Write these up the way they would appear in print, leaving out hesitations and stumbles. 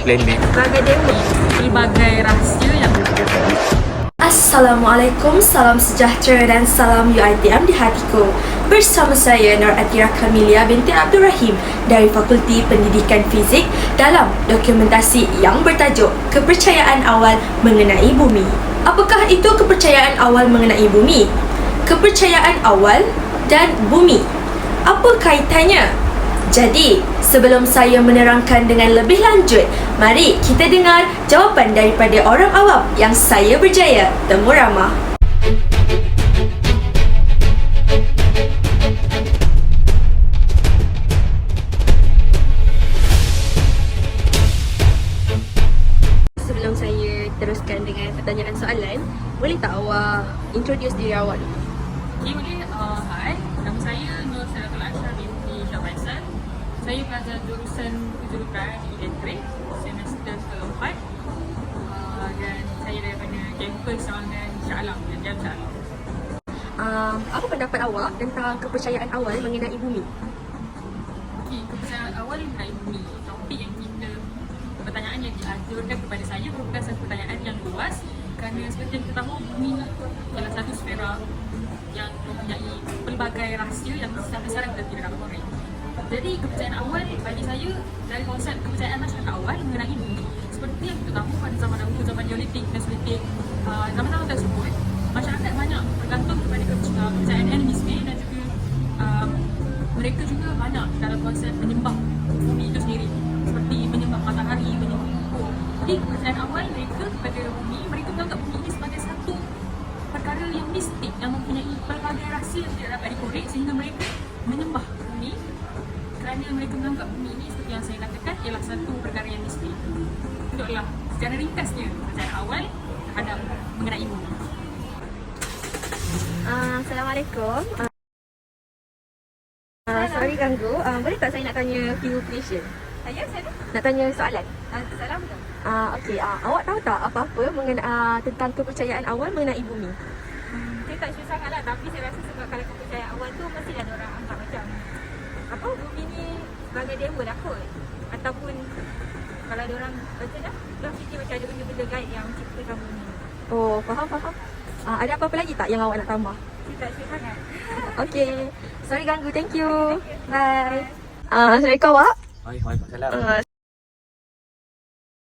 planet. Sebagai dewa, pelbagai rahsia yang Assalamualaikum, salam sejahtera dan salam UiTM di hatiku. Bersama saya Nur Atira Kamilia binti Abdul Rahim dari Fakulti Pendidikan Fizik dalam dokumentasi yang bertajuk Kepercayaan Awal Mengenai Bumi. Apakah itu kepercayaan awal mengenai bumi? Kepercayaan awal dan bumi, apa kaitannya? Jadi, sebelum saya menerangkan dengan lebih lanjut, mari kita dengar jawapan daripada orang awam yang saya berjaya temu ramah. Sebelum saya teruskan dengan pertanyaan soalan, boleh tak awak introduce diri awak? Okay, boleh. Hai, nama saya Nur Seratul Ashar binti Syahbaisan. Saya pelajar jurusan kejuruteraan elektrik semester ke-4 dan saya daripada kampus Sawangan Shah Alam dan Jam Shah Alam. Apa pendapat awak tentang kepercayaan awal mengenai bumi? Okay, kepercayaan awal mengenai bumi. Topik yang kita, pertanyaan yang diajukan kepada saya merupakan satu pertanyaan yang luas kerana seperti yang kita tahu, bumi adalah satu sfera yang mempunyai pelbagai rahsia yang sampai sekarang kita tidak dapat korek. Jadi kepercayaan awal bagi saya dari konsep kepercayaan masyarakat awal mengenai bumi. Seperti yang kita tahu pada zaman dahulu, zaman Neolitik, Mesolitik, zaman-zaman tersebut, masyarakat banyak bergantung kepada kepercayaan animisme dan juga mereka juga banyak dalam konsep menyembah bumi itu sendiri. Seperti menyembah matahari, menyembah buku. Jadi kepercayaan awal mereka kepada bumi, mereka menganggap bumi ini sebagai satu perkara yang mistik yang mempunyai pelbagai rahsia yang tidak dapat dikorek sehingga mereka menyembah bumi kerana mereka menganggap bumi ini seperti yang saya katakan ialah satu perkara yang mistik. Itu adalah secara ringkasnya kepercayaan awal terhadap mengenai bumi. Assalamualaikum. Sorry ganggu. Boleh tak saya nak tanya few question? Saya Nak tanya soalan? salam. Okey. Awak tahu tak apa-apa mengenai tentang kepercayaan awal mengenai bumi? Saya tak sure sangat lah, tapi saya rasa sebab kalau kepercayaan awal tu mesti ada orang anggap macam apa, bumi ni sebagai dewa dah kot. Ataupun kalau ada orang baca dah fikir macam ada benda-benda gaib yang menciptakan bumi. Oh, faham. Ada apa-apa lagi tak yang awak nak tambah? Saya tak sure sangat. Okey. Sorry ganggu. Thank you. Bye. Assalamualaikum awak. Waalaikumsalam.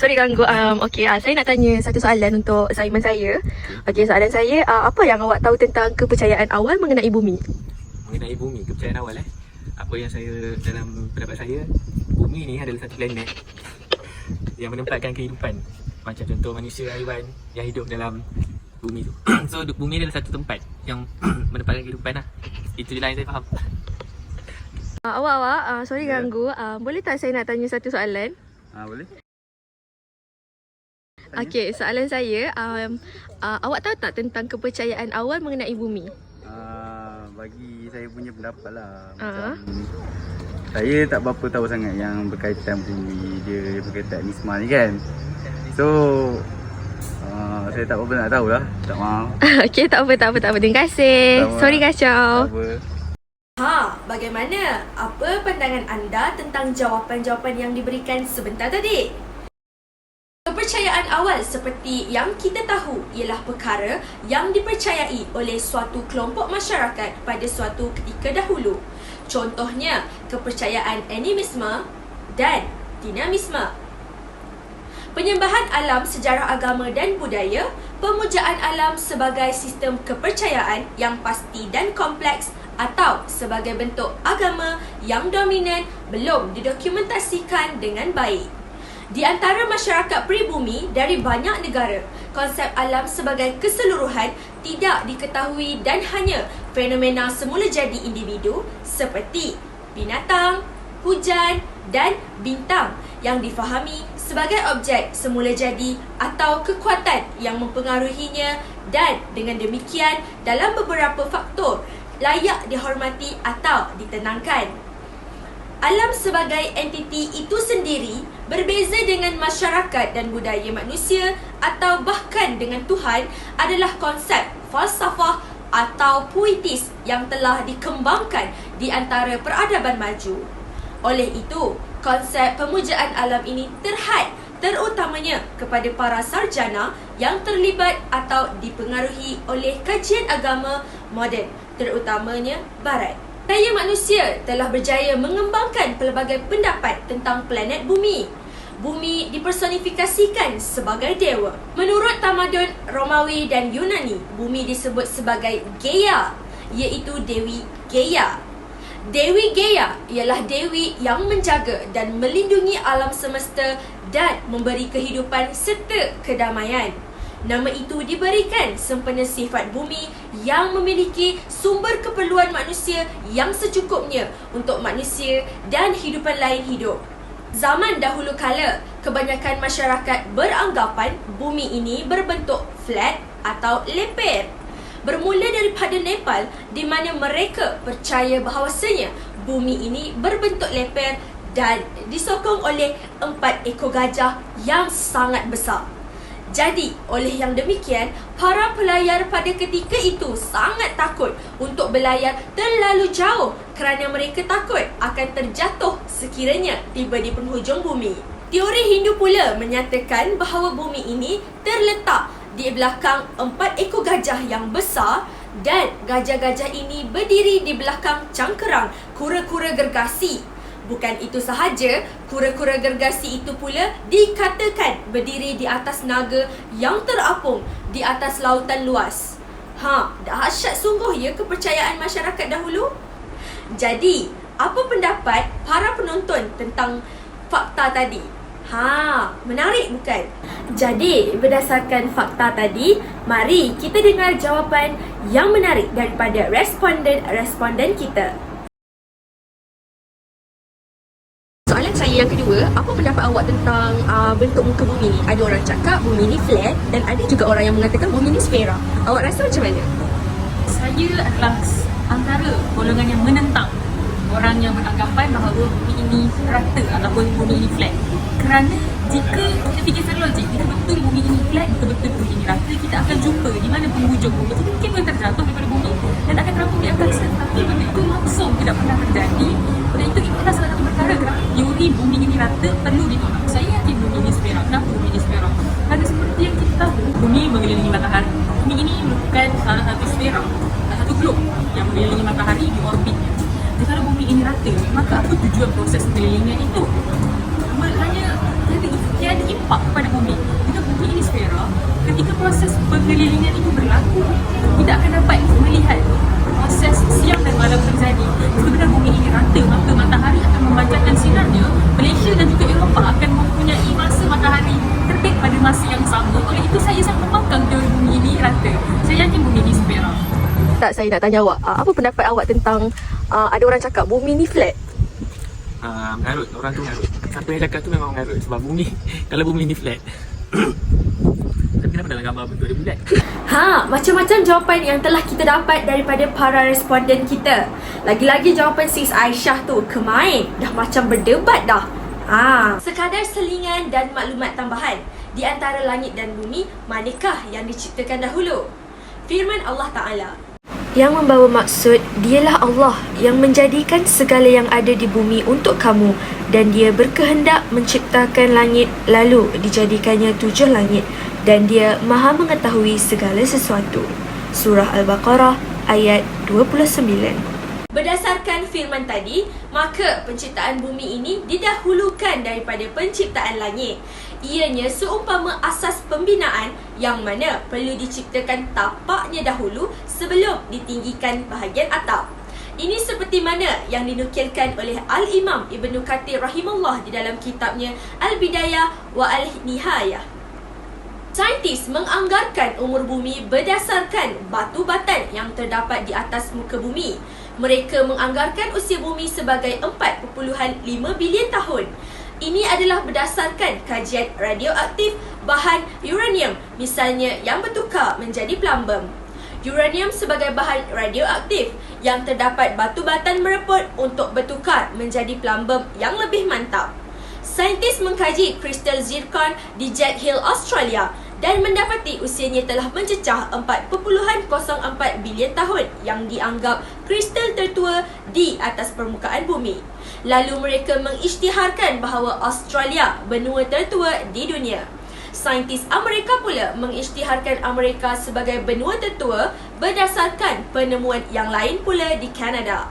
Sorry ganggu. Okey, saya nak tanya satu soalan untuk assignment saya. Okey, soalan saya, apa yang awak tahu tentang kepercayaan awal mengenai bumi? Mengenai bumi, kepercayaan awal apa yang saya, dalam pendapat saya, bumi ni adalah satu planet yang menempatkan kehidupan. Macam contoh manusia, haiwan yang hidup dalam bumi tu. So bumi ni adalah satu tempat yang menempatkan kehidupan lah. Itu je lah yang saya faham. Awak, sorry ganggu. Boleh tak saya nak tanya satu soalan? Boleh? Okey, soalan saya, awak tahu tak tentang kepercayaan awal mengenai bumi? Bagi saya punya pendapat lah, macam saya tak berapa tahu sangat yang berkaitan bumi, dia berkaitan Nisma ni kan. So saya tak berapa nak tahu lah, tak maaf. Okey, tak apa. Terima kasih. Sama. Sorry kacau. Tak apa. Bagaimana? Apa pandangan anda tentang jawapan-jawapan yang diberikan sebentar tadi? Kepercayaan awal seperti yang kita tahu ialah perkara yang dipercayai oleh suatu kelompok masyarakat pada suatu ketika dahulu. Contohnya, kepercayaan animisme dan dinamisme. Penyembahan alam sejarah agama dan budaya, pemujaan alam sebagai sistem kepercayaan yang pasti dan kompleks atau sebagai bentuk agama yang dominan belum didokumentasikan dengan baik. Di antara masyarakat pribumi dari banyak negara, konsep alam sebagai keseluruhan tidak diketahui dan hanya fenomena semula jadi individu seperti binatang, hujan dan bintang yang difahami sebagai objek semula jadi atau kekuatan yang mempengaruhinya, dan dengan demikian dalam beberapa faktor layak dihormati atau ditenangkan. Alam sebagai entiti itu sendiri berbeza dengan masyarakat dan budaya manusia atau bahkan dengan Tuhan adalah konsep falsafah atau puitis yang telah dikembangkan di antara peradaban maju. Oleh itu, konsep pemujaan alam ini terhad terutamanya kepada para sarjana yang terlibat atau dipengaruhi oleh kajian agama moden, terutamanya Barat. Daya manusia telah berjaya mengembangkan pelbagai pendapat tentang planet bumi. Bumi dipersonifikasikan sebagai dewa. Menurut tamadun Romawi dan Yunani, bumi disebut sebagai Gaia, iaitu Dewi Gaia. Dewi Gaia ialah dewi yang menjaga dan melindungi alam semesta dan memberi kehidupan serta kedamaian. Nama itu diberikan sempena sifat bumi yang memiliki sumber keperluan manusia yang secukupnya untuk manusia dan hidupan lain hidup. Zaman dahulu kala, kebanyakan masyarakat beranggapan bumi ini berbentuk flat atau leper. Bermula daripada Nepal, di mana mereka percaya bahawasanya bumi ini berbentuk leper dan disokong oleh 4 ekor gajah yang sangat besar. Jadi, oleh yang demikian, para pelayar pada ketika itu sangat takut untuk berlayar terlalu jauh kerana mereka takut akan terjatuh sekiranya tiba di penghujung bumi. Teori Hindu pula menyatakan bahawa bumi ini terletak di belakang 4 ekor gajah yang besar dan gajah-gajah ini berdiri di belakang cangkerang kura-kura gergasi. Bukan itu sahaja, kura-kura gergasi itu pula dikatakan berdiri di atas naga yang terapung di atas lautan luas. Dahsyat sungguh ya kepercayaan masyarakat dahulu. Jadi, apa pendapat para penonton tentang fakta tadi? Menarik bukan? Jadi, berdasarkan fakta tadi, mari kita dengar jawapan yang menarik daripada responden kita. Soalan saya yang kedua, apa pendapat awak tentang bentuk muka bumi ni? Ada orang cakap bumi ni flat dan ada juga orang yang mengatakan bumi ni sfera. Awak rasa macam mana? Saya adalah antara golongan yang menentang orang yang beranggapan bahawa bumi ini rata ataupun bumi ini flat. Kerana jika kita fikir secara logik, jika betul bumi ini flat, betul-betul bumi ini rata, kita akan jumpa di mana penghujung bumi. Kita mungkin pun terjatuh daripada bumi dan akan terapung di angkasa. Tapi benda itu langsung tidak pernah terjadi. Dan itu itulah salah satu perkara kenapa teori bumi ini rata perlu ditolak. Saya yakin bumi ini sfera. Kenapa bumi ini sfera? Kerana seperti yang kita tahu, bumi mengelilingi matahari. Bumi ini merupakan salah satu sfera, salah satu globe yang mengelilingi matahari di orbitnya. Jika bumi ini rata, maka apa tujuan proses pengelilingan itu? Hanya tiada impak kepada bumi. Jika bumi ini sfera, ketika proses pengelilingan itu berlaku, tidak akan dapat melihat proses siang dan malam terjadi. Jika benar bumi ini rata, maka matahari akan memancarkan sinarnya. Malaysia dan juga Eropah akan mempunyai masa matahari terbit pada masa yang sama. Oleh itu saya sangat membangkang teori bumi ini rata. Saya yakin bumi ini sfera. Tak, saya nak tanya awak, apa pendapat awak tentang ada orang cakap bumi ni flat? Mengarut, orang tu mengarut. Siapa yang cakap tu memang mengarut sebab bumi, kalau bumi ni flat. Tapi kenapa dalam gambar bentuk dia bulat? Macam-macam jawapan yang telah kita dapat daripada para responden kita. Lagi-lagi jawapan Sis Aisyah tu kemain, dah macam berdebat dah. Sekadar selingan dan maklumat tambahan. Di antara langit dan bumi, manakah yang diciptakan dahulu? Firman Allah Ta'ala, yang membawa maksud, dialah Allah yang menjadikan segala yang ada di bumi untuk kamu dan dia berkehendak menciptakan langit lalu dijadikannya 7 langit dan dia maha mengetahui segala sesuatu. Surah Al-Baqarah ayat 29. Berdasarkan firman tadi, maka penciptaan bumi ini didahulukan daripada penciptaan langit. Ianya seumpama asas pembinaan yang mana perlu diciptakan tapaknya dahulu sebelum ditinggikan bahagian atap. Ini seperti mana yang dinukilkan oleh Al-Imam Ibn Kathir rahimahullah di dalam kitabnya Al-Bidayah wa Al-Nihayah. Saintis menganggarkan umur bumi berdasarkan batu batan yang terdapat di atas muka bumi. Mereka menganggarkan usia bumi sebagai 4.5 bilion tahun. Ini adalah berdasarkan kajian radioaktif bahan uranium, misalnya yang bertukar menjadi plumbum. Uranium sebagai bahan radioaktif yang terdapat batu batan mereput untuk bertukar menjadi plumbum yang lebih mantap. Saintis mengkaji kristal zircon di Jet Hill, Australia dan mendapati usianya telah mencecah 4.04 bilion tahun yang dianggap kristal tertua di atas permukaan bumi. Lalu mereka mengisytiharkan bahawa Australia benua tertua di dunia. Saintis Amerika pula mengisytiharkan Amerika sebagai benua tertua berdasarkan penemuan yang lain pula di Kanada.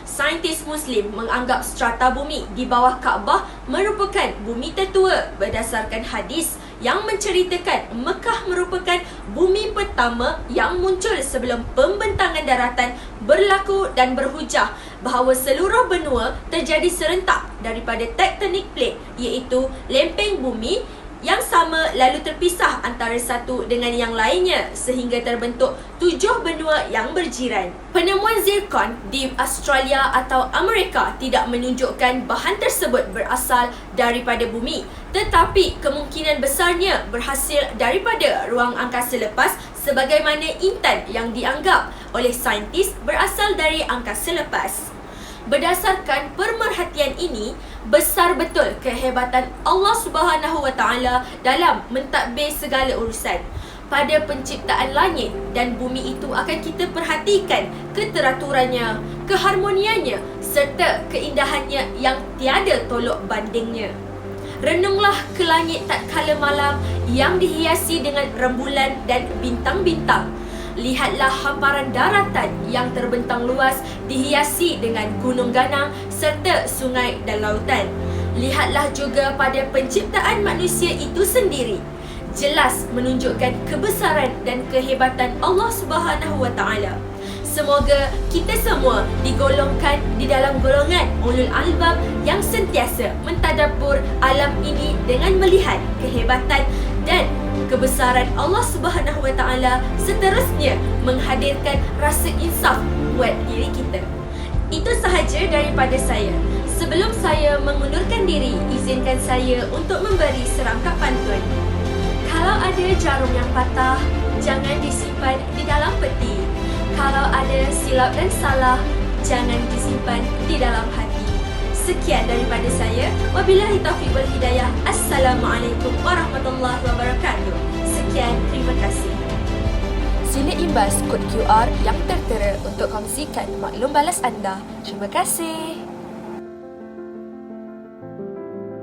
Saintis Muslim menganggap strata bumi di bawah Kaabah merupakan bumi tertua berdasarkan hadis yang menceritakan Mekah merupakan bumi pertama yang muncul sebelum pembentangan daratan berlaku dan berhujah bahawa seluruh benua terjadi serentak daripada tektonik plate iaitu lempeng bumi yang sama lalu terpisah antara satu dengan yang lainnya sehingga terbentuk 7 benua yang berjiran. Penemuan zirkon di Australia atau Amerika tidak menunjukkan bahan tersebut berasal daripada bumi, tetapi kemungkinan besarnya berhasil daripada ruang angkasa lepas sebagaimana intan yang dianggap oleh saintis berasal dari angkasa lepas. Berdasarkan pemerhatian ini, besar betul kehebatan Allah Subhanahu Wa Taala dalam mentadbir segala urusan. Pada penciptaan langit dan bumi itu akan kita perhatikan keteraturannya, keharmoniannya serta keindahannya yang tiada tolok bandingnya. Renunglah ke langit tatkala malam yang dihiasi dengan rembulan dan bintang-bintang. Lihatlah hamparan daratan yang terbentang luas dihiasi dengan gunung ganang serta sungai dan lautan. Lihatlah juga pada penciptaan manusia itu sendiri. Jelas menunjukkan kebesaran dan kehebatan Allah Subhanahu Wa Taala. Semoga kita semua digolongkan di dalam golongan ulul albab yang sentiasa mentadabbur alam ini dengan melihat kehebatan dan kebesaran Allah Subhanahu Wa Taala, seterusnya menghadirkan rasa insaf buat diri kita. Itu sahaja daripada saya. Sebelum saya mengundurkan diri, izinkan saya untuk memberi serangkap pantun. Kalau ada jarum yang patah, jangan disimpan di dalam peti. Kalau ada silap dan salah, jangan disimpan di dalam hati. Sekian daripada saya. Wabillahi taufiq wal hidayah. Assalamualaikum warahmatullahi wabarakatuh. Sekian, terima kasih. Sila imbas kod QR yang tertera untuk kongsikan maklum balas anda. Terima kasih.